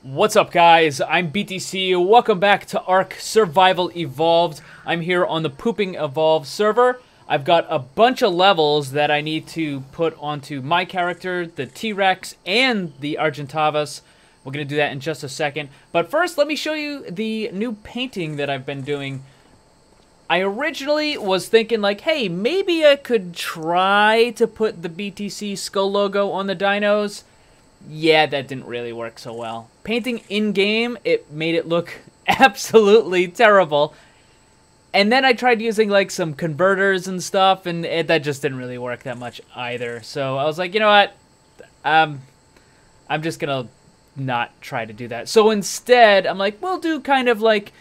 What's up, guys? I'm BTC. Welcome back to ARK Survival Evolved. I'm here on the Pooping Evolved server. I've got a bunch of levels that I need to put onto my character, the T-Rex, and the Argentavus. We're going to do that in just a second. But first, let me show you the new painting that I've been doing. I originally was thinking like, hey, maybe I could try to put the BTC skull logo on the dinos. Yeah, that didn't really work so well. Painting in-game, it made it look absolutely terrible. And then I tried using like some converters and stuff, and that just didn't really work that much either. So I was like, you know what? I'm just gonna not try to do that. So instead, I'm like, we'll do kind of like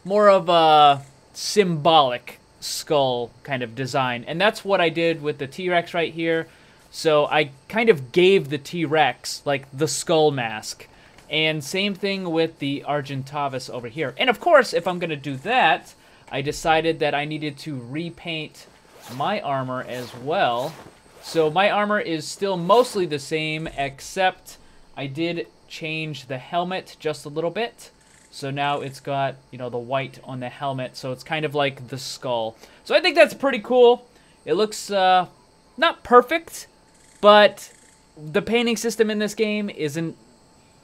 more of a symbolic skull kind of design. And that's what I did with the T-Rex right here. So I kind of gave the T-Rex, like, the skull mask. And same thing with the Argentavus over here. And of course, if I'm going to do that, I decided that I needed to repaint my armor as well. So my armor is still mostly the same, except I did change the helmet just a little bit. So now it's got, you know, the white on the helmet, so it's kind of like the skull. So I think that's pretty cool. It looks, not perfect, but the painting system in this game isn't,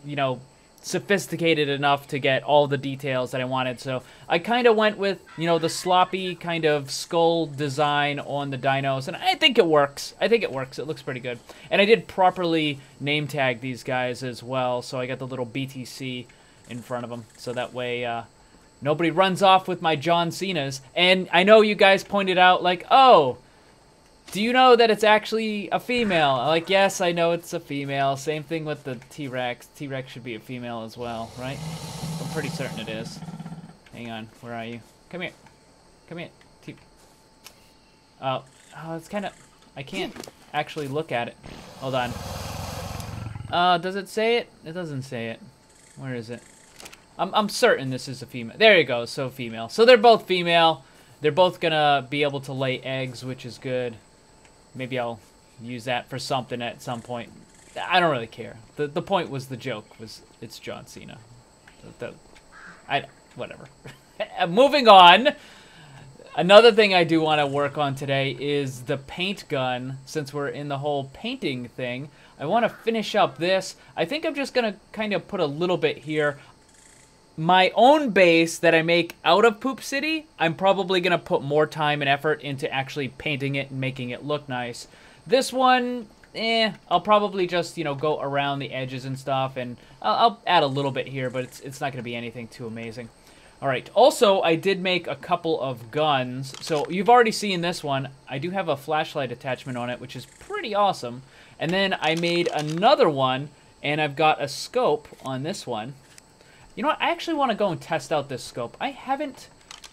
you know, sophisticated enough to get all the details that I wanted. So I kind of went with, you know, the sloppy kind of skull design on the dinos, and I think it works. I think it works. It looks pretty good. And I did properly name tag these guys as well, so I got the little BTC in front of them, so that way nobody runs off with my John Cena's. And I know you guys pointed out, like, oh, do you know that it's actually a female? Like, yes, I know it's a female. Same thing with the T-Rex. T-Rex should be a female as well, right? I'm pretty certain it is. Hang on, where are you? Come here. Come here. Oh, it's kind of... I can't actually look at it. Hold on. Does it say it? It doesn't say it. Where is it? I'm certain this is a female. There you go, so female. So they're both female. They're both gonna be able to lay eggs, which is good. Maybe I'll use that for something at some point. I don't really care. The point was the joke was it's John Cena. Whatever. Moving on. Another thing I do want to work on today is the paint gun. Since we're in the whole painting thing, I want to finish up this. I think I'm just going to kind of put a little bit here. My own base that I make out of Poop City, I'm probably going to put more time and effort into actually painting it and making it look nice. This one, I'll probably just, you know, go around the edges and stuff, and I'll add a little bit here, but it's not going to be anything too amazing. All right, also, I did make a couple of guns. So you've already seen this one. I do have a flashlight attachment on it, which is pretty awesome. And then I made another one, and I've got a scope on this one. You know what? I actually want to go and test out this scope. I haven't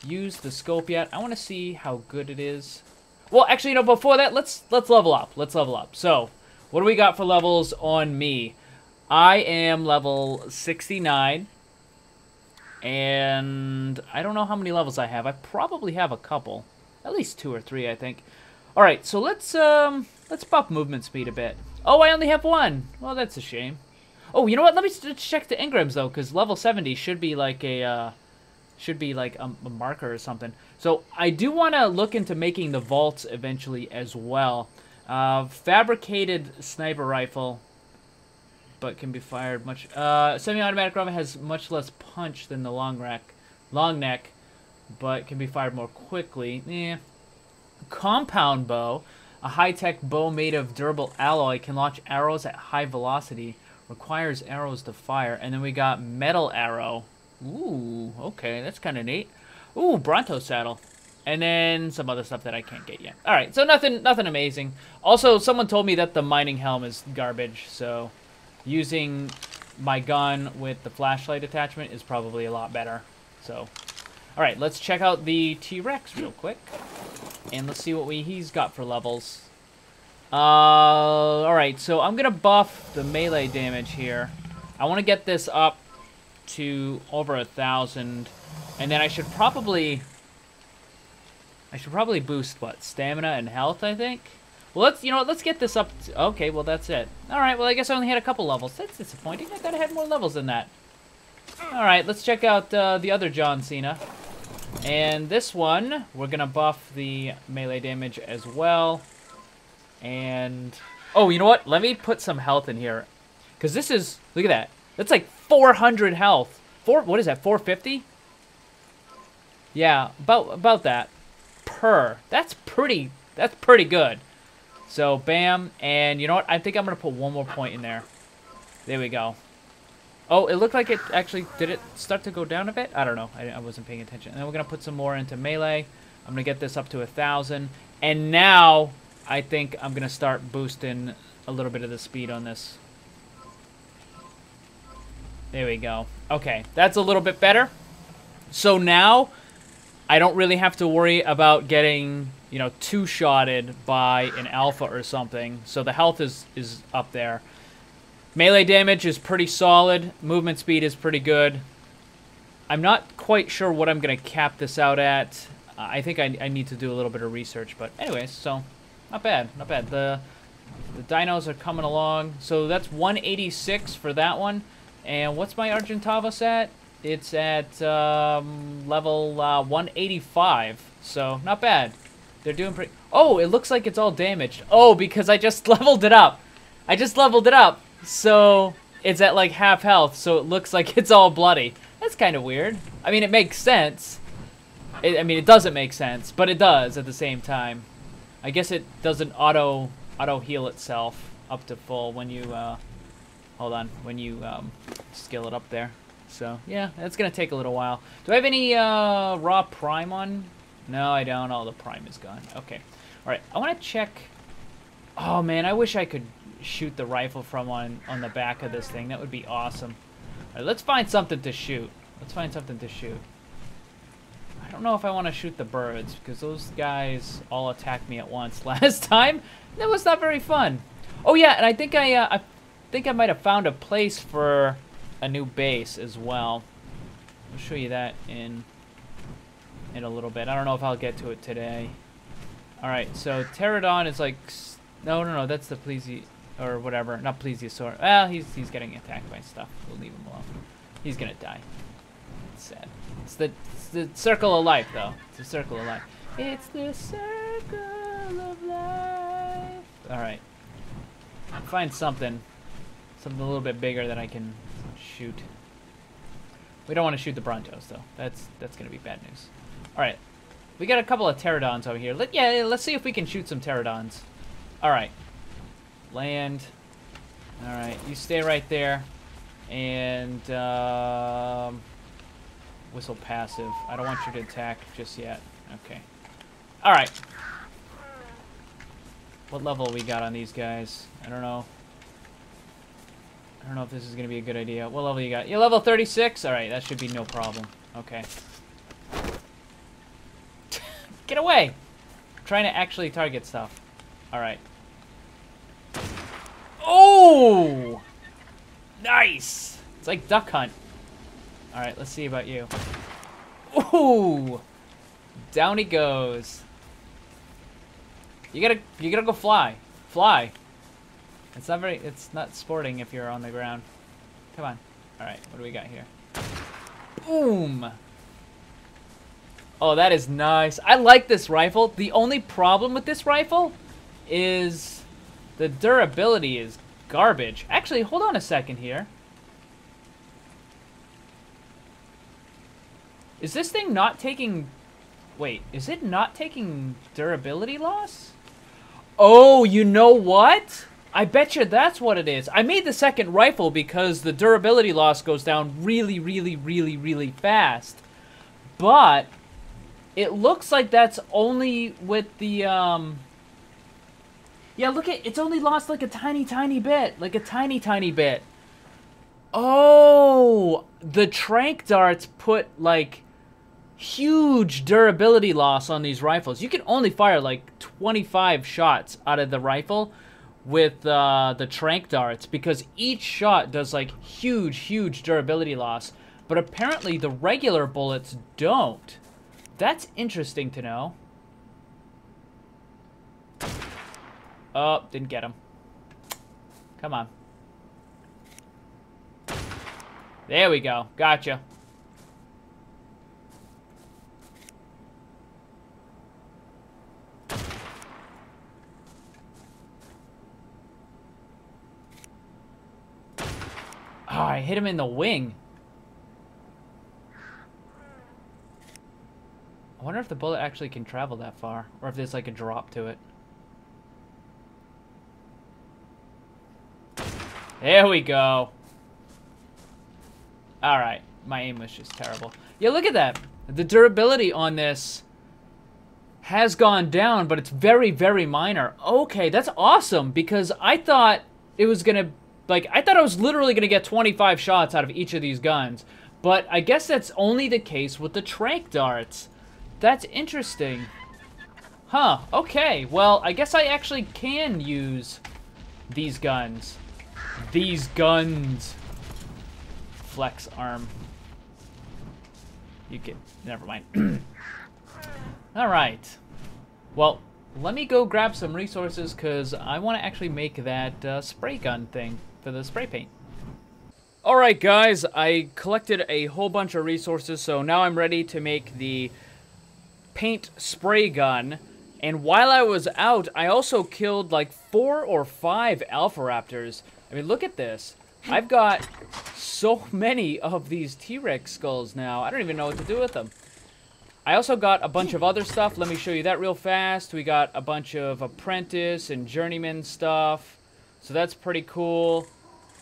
used the scope yet. I want to see how good it is. Well, actually, you know, before that, let's level up. Let's level up. So, what do we got for levels on me? I am level 69. And I don't know how many levels I have. I probably have a couple. At least 2 or 3, I think. All right, so let's buff movement speed a bit. Oh, I only have 1. Well, that's a shame. Oh, you know what? Let me just check the engrams though, because level 70 should be like a marker or something. So I do want to look into making the vaults eventually as well. Fabricated sniper rifle, but can be fired much. Semi-automatic rifle has much less punch than the long neck, but can be fired more quickly. Compound bow, a high-tech bow made of durable alloy, can launch arrows at high velocity. Requires arrows to fire. And then we got metal arrow. Ooh, okay, that's kind of neat. Ooh, Bronto saddle. And then some other stuff that I can't get yet. All right, so nothing amazing. Also, someone told me that the mining helm is garbage, so using my gun with the flashlight attachment is probably a lot better. So, all right, let's check out the T-Rex real quick, and let's see what he's got for levels. All right, so I'm gonna buff the melee damage here. I want to get this up to over 1,000, and then I should probably boost what, stamina and health, I think. Well, let's, you know what, let's get this up. Okay, well, that's it. All right, well, I guess I only had a couple levels. That's disappointing. I thought I had more levels than that. All right, let's check out the other John Cena. And this one, we're going to buff the melee damage as well. And, oh, you know what? Let me put some health in here. Because this is, look at that. That's like 400 health. What is that, 450? Yeah, about that. That's pretty good. So, bam. And you know what? I think I'm going to put one more point in there. There we go. Oh, it looked like it actually, did it start to go down a bit? I don't know. I wasn't paying attention. And then we're going to put some more into melee. I'm going to get this up to 1,000. And now, I think I'm going to start boosting a little bit of the speed on this. There we go. Okay, that's a little bit better. So now, I don't really have to worry about getting, you know, two-shotted by an alpha or something. So the health is up there. Melee damage is pretty solid. Movement speed is pretty good. I'm not quite sure what I'm going to cap this out at. I think I need to do a little bit of research. But anyways, so not bad. Not bad. The dinos are coming along. So that's 186 for that one. And what's my Argentavos at? It's at level 185. So not bad. They're doing pretty... Oh, it looks like it's all damaged. Oh, because I just leveled it up. I just leveled it up. So, it's at like half health, so it looks like it's all bloody. That's kind of weird. I mean, it makes sense. I mean, it doesn't make sense, but it does at the same time. I guess it doesn't auto heal itself up to full when you, hold on, when you skill it up there. So, yeah, that's going to take a little while. Do I have any raw prime on? No, I don't. All the prime is gone. Okay. All right, I want to check... Oh, man, I wish I could shoot the rifle from on the back of this thing. That would be awesome. All right, let's find something to shoot. Let's find something to shoot. I don't know if I want to shoot the birds, because those guys all attacked me at once last time. That was not very fun. Oh, yeah, and I think I might have found a place for a new base as well. I'll show you that in a little bit. I don't know if I'll get to it today. All right, so Pterodon is like... No, that's the Plesi... Or whatever, not Plesiosaur. Well, he's getting attacked by stuff. We'll leave him alone. He's gonna die. It's sad. It's the circle of life, though. It's the circle of life. It's the circle of life. All right. Find something a little bit bigger that I can shoot. We don't want to shoot the Brontos, though. That's gonna be bad news. All right. We got a couple of Pterodons over here. Let's see if we can shoot some Pterodons. All right. Land. Alright, you stay right there. And, whistle passive. I don't want you to attack just yet. Okay. Alright. What level we got on these guys? I don't know. I don't know if this is going to be a good idea. What level you got? You're level 36? Alright, that should be no problem. Okay. Get away! I'm trying to actually target stuff. Alright. Oh! Nice! It's like Duck Hunt. Alright, let's see about you. Ooh! Down he goes. You gotta go fly. Fly. It's not sporting if you're on the ground. Come on. Alright, what do we got here? Boom! Oh, that is nice. I like this rifle. The only problem with this rifle is the durability is garbage. Actually, hold on a second here. Is this thing not taking... Wait, is it not taking durability loss? Oh, you know what? I bet you that's what it is. I made the second rifle because the durability loss goes down really, really, really, really fast. But it looks like that's only with the, Yeah, look at, it's only lost like a tiny, tiny bit. Like a tiny, tiny bit. Oh, the tranq darts put like huge durability loss on these rifles. You can only fire like 25 shots out of the rifle with the tranq darts because each shot does like huge, huge durability loss. But apparently the regular bullets don't. That's interesting to know. Oh, didn't get him. Come on. There we go. Gotcha. Oh, I hit him in the wing. I wonder if the bullet actually can travel that far, or if there's like a drop to it. There we go. Alright, my aim was just terrible. Yeah, look at that. The durability on this has gone down, but it's very, very minor. Okay, that's awesome, because I thought it was gonna, like, I thought I was literally gonna get 25 shots out of each of these guns. But I guess that's only the case with the tranq darts. That's interesting. Huh, okay. Well, I guess I actually can use these guns. These guns. Flex arm. You can... Never mind. Alright. Well, let me go grab some resources, because I want to actually make that spray gun thing for the spray paint. Alright, guys. I collected a whole bunch of resources, so now I'm ready to make the paint spray gun. And while I was out, I also killed like 4 or 5 alpha raptors. I mean, look at this. I've got so many of these T-Rex skulls now. I don't even know what to do with them. I also got a bunch of other stuff. Let me show you that real fast. We got a bunch of apprentice and journeyman stuff. So that's pretty cool.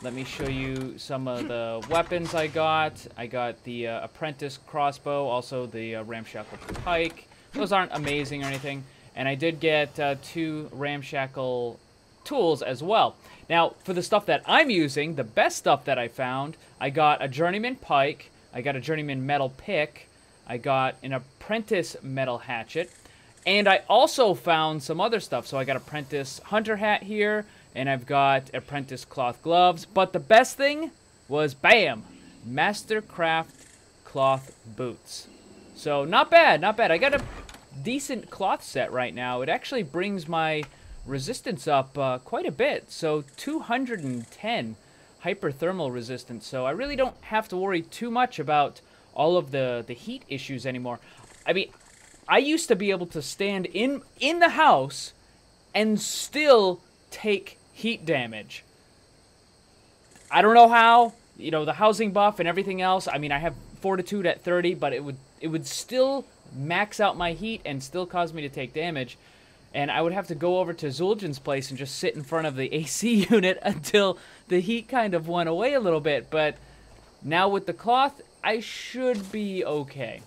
Let me show you some of the weapons I got. I got the apprentice crossbow, also the ramshackle pike. Those aren't amazing or anything. And I did get 2 ramshackle tools as well. Now, for the stuff that I'm using, the best stuff that I found, I got a journeyman pike, I got a journeyman metal pick, I got an apprentice metal hatchet, and I also found some other stuff. So I got apprentice hunter hat here, and I've got apprentice cloth gloves, but the best thing was, bam, mastercraft cloth boots. So not bad, not bad. I got a decent cloth set right now. It actually brings my resistance up quite a bit. So 210 hyperthermal resistance. So I really don't have to worry too much about all of the heat issues anymore. I mean, I used to be able to stand in the house and still take heat damage. I don't know how. You know, the housing buff and everything else. I mean, I have fortitude at 30, but it would still max out my heat and still cause me to take damage. And I would have to go over to Zul'jin's place and just sit in front of the AC unit until the heat kind of went away a little bit. But now with the cloth, I should be okay.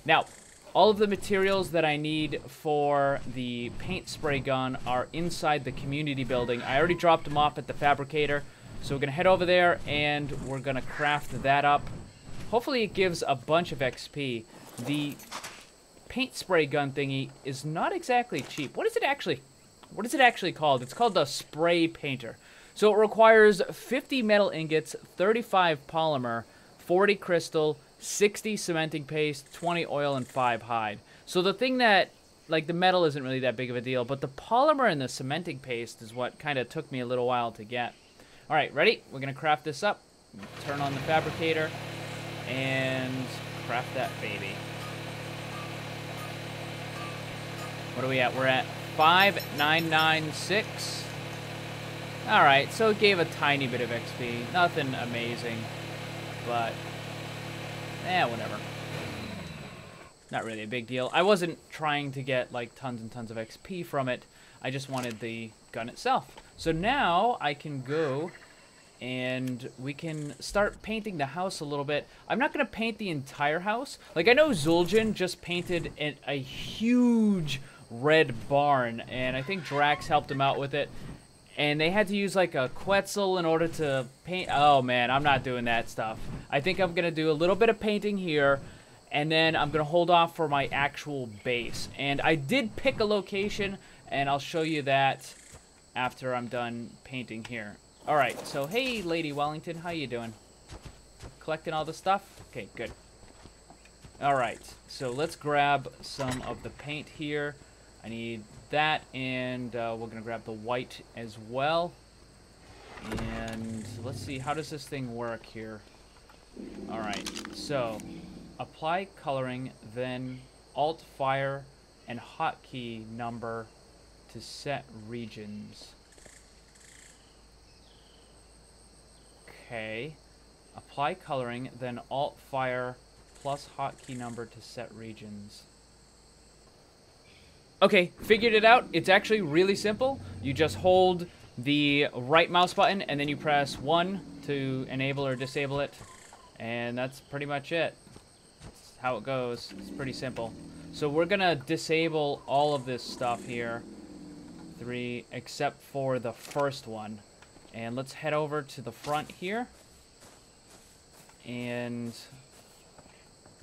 Now, all of the materials that I need for the paint spray gun are inside the community building. I already dropped them off at the fabricator. So we're going to head over there and we're going to craft that up. Hopefully it gives a bunch of XP. The paint spray gun thingy is not exactly cheap. What is it actually called? It's called the spray painter. So it requires 50 metal ingots, 35 polymer, 40 crystal, 60 cementing paste, 20 oil, and 5 hide. So the thing that, like, the metal isn't really that big of a deal, but the polymer and the cementing paste is what kind of took me a little while to get. All right, ready? We're going to craft this up. Turn on the fabricator and craft that baby. What are we at? We're at 5996. All right, so it gave a tiny bit of XP. Nothing amazing, but whatever. Not really a big deal. I wasn't trying to get like tons and tons of XP from it. I just wanted the gun itself. So now I can go and we can start painting the house a little bit. I'm not going to paint the entire house. Like, I know Zul'jin just painted a huge red barn, and I think Drax helped him out with it. And they had to use like a Quetzal in order to paint. Oh man, I'm not doing that stuff. I think I'm going to do a little bit of painting here, and then I'm going to hold off for my actual base. And I did pick a location, and I'll show you that after I'm done painting here. All right, so hey, Lady Wellington, how you doing? Collecting all the stuff? Okay, good. All right, so let's grab some of the paint here. I need that, and we're gonna grab the white as well. And let's see, how does this thing work here? All right, so apply coloring, then Alt Fire and hotkey number to set regions. Okay. Apply coloring, then Alt Fire plus hotkey number to set regions. Okay, figured it out. It's actually really simple. You just hold the right mouse button and then you press 1 to enable or disable it. And that's pretty much it. That's how it goes. It's pretty simple. So we're gonna disable all of this stuff here. 3, except for the first one. And let's head over to the front here. And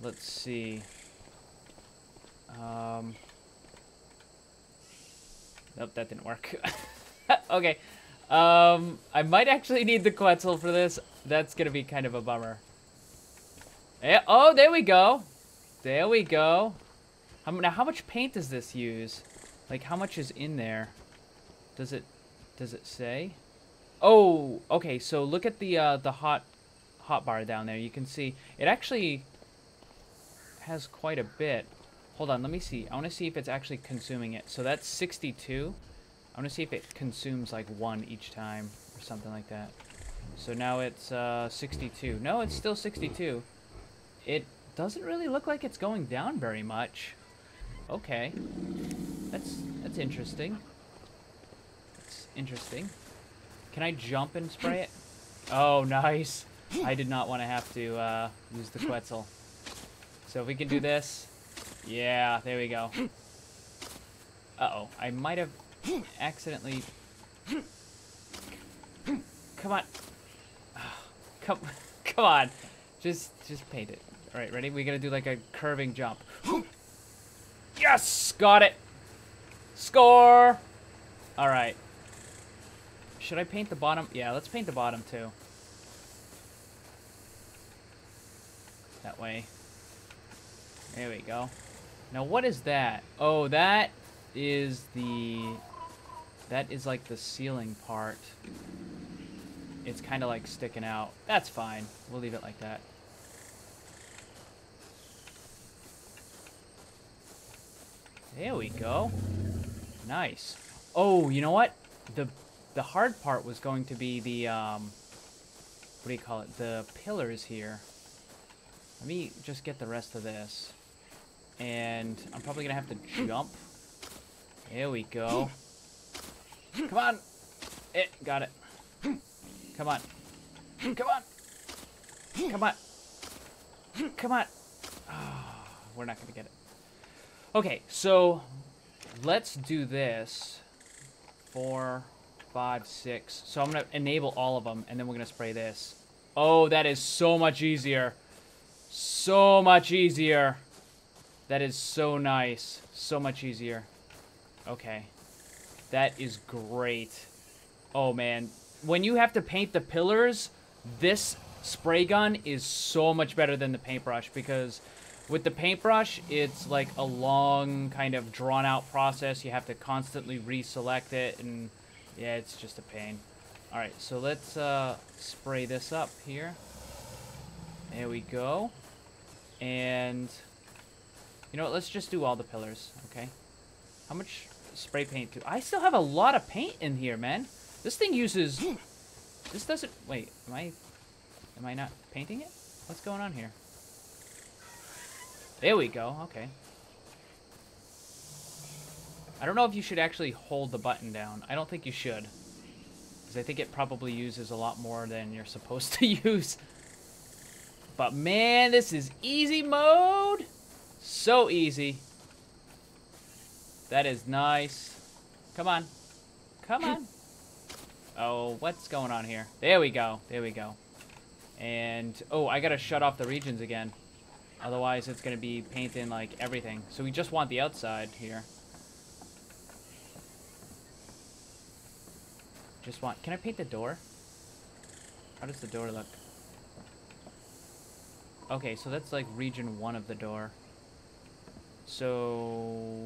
let's see. Nope, that didn't work. Okay. I might actually need the Quetzal for this. That's gonna be kind of a bummer. Yeah, oh, there we go. There we go. Now, how much paint does this use? Like, how much is in there? Does it say? Oh, okay. So look at the hotbar down there. You can see it actually has quite a bit. Hold on, let me see. I want to see if it's actually consuming it. So that's 62. I want to see if it consumes like 1 each time or something like that. So now it's 62. No, it's still 62. It doesn't really look like it's going down very much. Okay, that's interesting. That's interesting. Can I jump and spray it? Oh, nice. I did not want to have to use the Quetzal. So if we can do this. Yeah, there we go. Uh-oh, I might have accidentally... Come on. Come on. Just paint it. All right, ready? We gotta do like a curving jump. Yes! Got it! Score! All right. Should I paint the bottom? Yeah, let's paint the bottom too. That way. There we go. Now what is that? Oh, that is like the ceiling part. It's kind of like sticking out. That's fine. We'll leave it like that. There we go. Nice. Oh, you know what? The hard part was going to be the what do you call it? The pillars here. Let me just get the rest of this. And I'm probably gonna have to jump. There we go. Come on. Got it. Come on. Come on. Come on. Come on. Oh, we're not gonna get it. Okay, so let's do this. 4, 5, 6. So I'm gonna enable all of them, and then we're gonna spray this. Oh, that is so much easier. So much easier. That is so nice. So much easier. Okay. That is great. Oh, man. When you have to paint the pillars, this spray gun is so much better than the paintbrush, because with the paintbrush, it's like a long, kind of drawn-out process. You have to constantly reselect it, and yeah, it's just a pain. All right, so let's spray this up here. There we go. And you know what? Let's just do all the pillars, okay? How much spray paint do I still have a lot of paint in here, man? This thing uses... This doesn't... Wait, am I not painting it? What's going on here? There we go, okay. I don't know if you should actually hold the button down. I don't think you should. Because I think it probably uses a lot more than you're supposed to use. But man, this is easy mode. So easy. That is nice. Come on. Come on. Oh, what's going on here? There we go. There we go. And, oh, I gotta shut off the regions again. Otherwise, it's gonna be painting, like, everything. So we just want the outside here. Just want... Can I paint the door? How does the door look? Okay, so that's, like, region 1 of the door. So,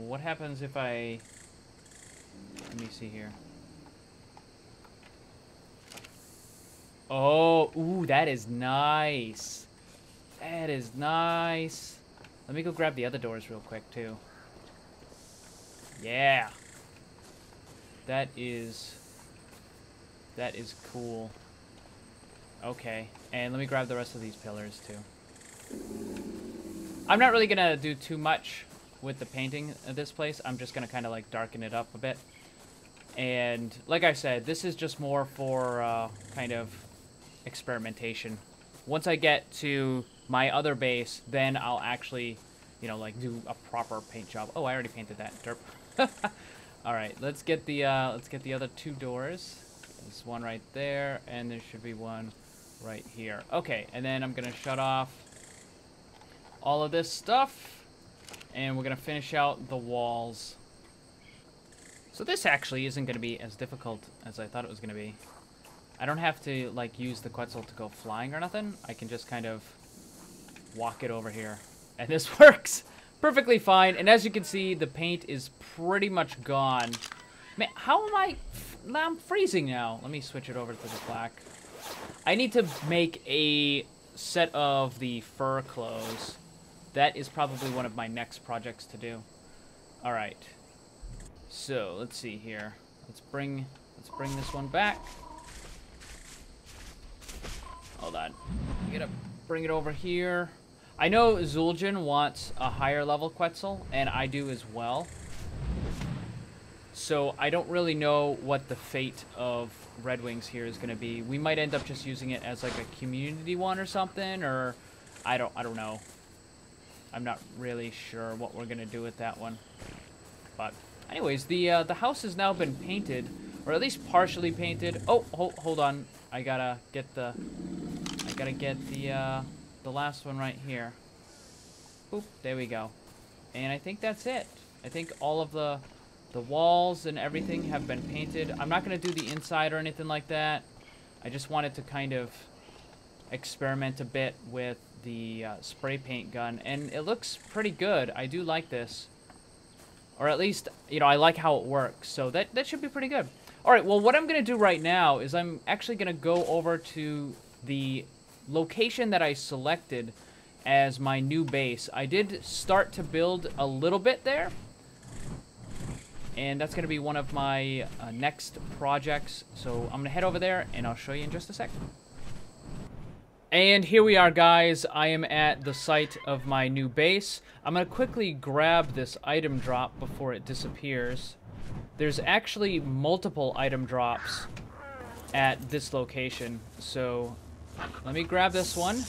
what happens if I Let me see here. Oh, ooh, that is nice. That is nice. Let me go grab the other doors real quick, too. Yeah. That is cool. Okay, and let me grab the rest of these pillars, too. I'm not really gonna do too much with the painting of this place. I'm just gonna kind of, like, darken it up a bit. And, like I said, this is just more for, kind of experimentation. Once I get to my other base, then I'll actually, you know, like, do a proper paint job. Oh, I already painted that. Derp. All right, let's get the other two doors. There's one right there, and there should be one right here. Okay, and then I'm gonna shut off all of this stuff, and we're gonna finish out the walls. So this actually isn't gonna be as difficult as I thought it was gonna be. I don't have to, like, use the Quetzal to go flying or nothing. I can just kind of walk it over here. And this works perfectly fine. And as you can see, the paint is pretty much gone. Man, how am I... I'm freezing now. Let me switch it over to the black. I need to make a set of the fur clothes. That is probably one of my next projects to do. All right. So, let's see here. Let's bring this one back. Hold on. I'm gonna bring it over here. I know Zul'jin wants a higher level Quetzal, and I do as well. So I don't really know what the fate of Red Wings here is gonna be. We might end up just using it as like a community one or something, or I don't know. I'm not really sure what we're gonna do with that one. But anyways, the house has now been painted, or at least partially painted. Oh, hold on. I gotta get the last one right here. Boop, there we go. And I think that's it. I think all of the walls and everything have been painted. I'm not gonna do the inside or anything like that. I just wanted to kind of experiment a bit with the spray paint gun, and it looks pretty good. I do like this. Or at least, you know, I like how it works. So that should be pretty good. Alright, well, what I'm going to do right now is I'm actually going to go over to the location that I selected as my new base. I did start to build a little bit there. And that's going to be one of my next projects. So I'm going to head over there, and I'll show you in just a second. And here we are, guys. I am at the site of my new base. I'm going to quickly grab this item drop before it disappears. There's actually multiple item drops at this location. So let me grab this one.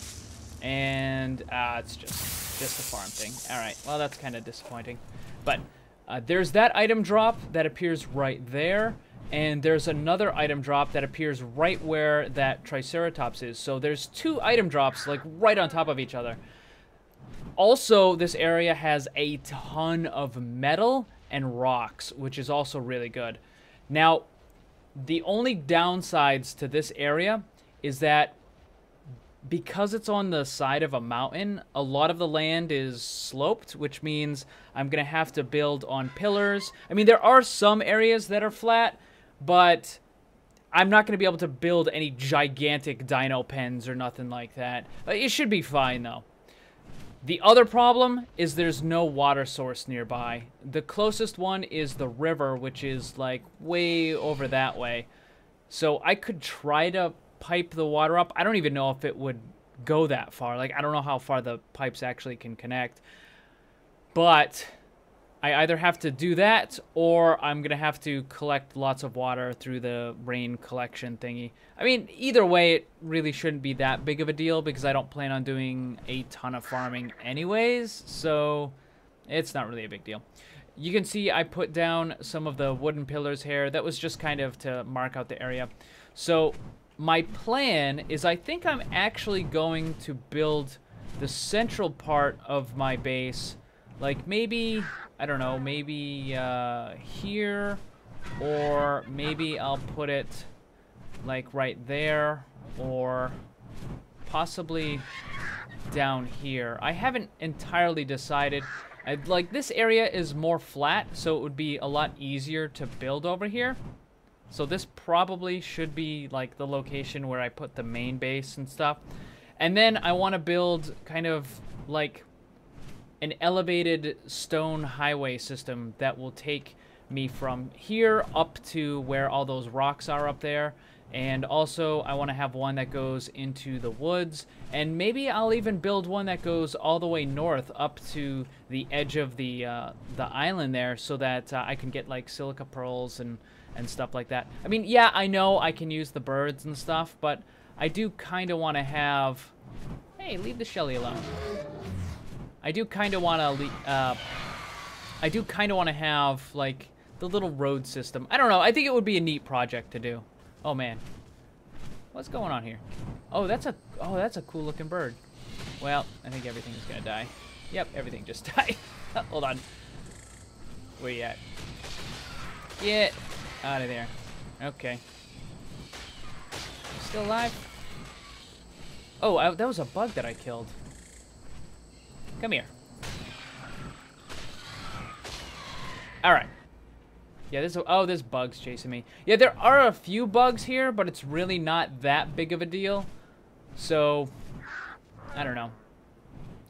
And it's just a farm thing. All right, well, that's kind of disappointing. But there's that item drop that appears right there. And there's another item drop that appears right where that Triceratops is. So there's two item drops, like, right on top of each other. Also, this area has a ton of metal and rocks, which is also really good. Now, the only downsides to this area is that because it's on the side of a mountain, a lot of the land is sloped, which means I'm going to have to build on pillars. I mean, there are some areas that are flat, but I'm not going to be able to build any gigantic dino pens or nothing like that. It should be fine, though. The other problem is there's no water source nearby. The closest one is the river, which is, like, way over that way. So I could try to pipe the water up. I don't even know if it would go that far. Like, I don't know how far the pipes actually can connect. But I either have to do that, or I'm going to have to collect lots of water through the rain collection thingy. I mean, either way, it really shouldn't be that big of a deal, because I don't plan on doing a ton of farming anyways, so it's not really a big deal. You can see I put down some of the wooden pillars here. That was just kind of to mark out the area. So my plan is, I think I'm actually going to build the central part of my base, like maybe, I don't know, maybe here, or maybe I'll put it like right there, or possibly down here. I haven't entirely decided. Like, this area is more flat, so it would be a lot easier to build over here. So this probably should be, like, the location where I put the main base and stuff. And then I want to build kind of, like, an elevated stone highway system that will take me from here up to where all those rocks are up there. And also, I want to have one that goes into the woods. And maybe I'll even build one that goes all the way north up to the edge of the island there so that I can get, like, silica pearls and stuff like that. I mean, yeah, I know I can use the birds and stuff, but I do kind of want to have... Hey, leave the Shelly alone. I do kind of want to... I do kind of want to have, like, the little road system. I don't know. I think it would be a neat project to do. Oh man, what's going on here? Oh, that's a cool looking bird. Well, I think everything is gonna die. Yep, everything just died. Hold on. Where you at? Get out of there. Okay. Still alive? Oh, that was a bug that I killed. Come here. All right. Yeah, there's bugs chasing me. Yeah, there are a few bugs here, but it's really not that big of a deal. So, I don't know.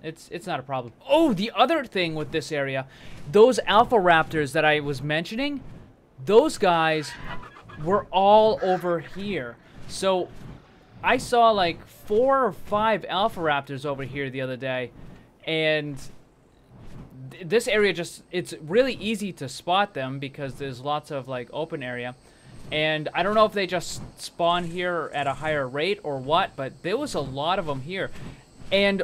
It's not a problem. Oh, the other thing with this area, those alpha raptors that I was mentioning, those guys were all over here. So, I saw like 4 or 5 alpha raptors over here the other day, and this area it's really easy to spot them because there's lots of, like, open area. And I don't know if they just spawn here at a higher rate or what, but there was a lot of them here. And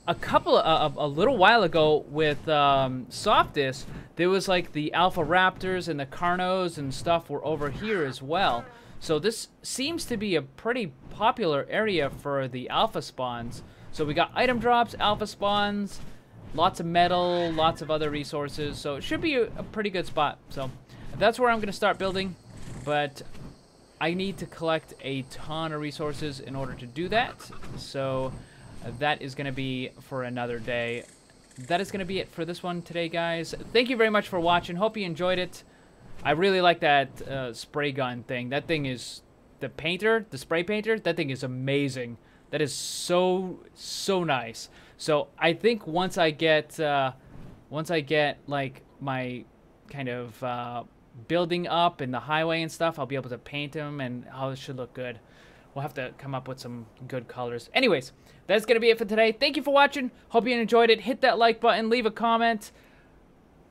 a little while ago with Softis, there was, like, the alpha raptors and the carnos and stuff were over here as well. So this seems to be a pretty popular area for the alpha spawns. So we got item drops, alpha spawns, lots of metal, lots of other resources, so it should be a pretty good spot. So that's where I'm going to start building, but I need to collect a ton of resources in order to do that, so that is going to be for another day. That is going to be it for this one today, guys. Thank you very much for watching. Hope you enjoyed it. I really like that spray gun thing. That thing is, the spray painter, that thing is amazing. That is so nice. So I think once I get like my kind of building up and the highway and stuff, I'll be able to paint them, and it should look good. We'll have to come up with some good colors. Anyways, that's gonna be it for today. Thank you for watching. Hope you enjoyed it. Hit that like button. Leave a comment.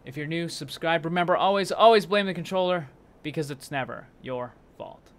If you're new, subscribe. Remember, always blame the controller, because it's never your fault.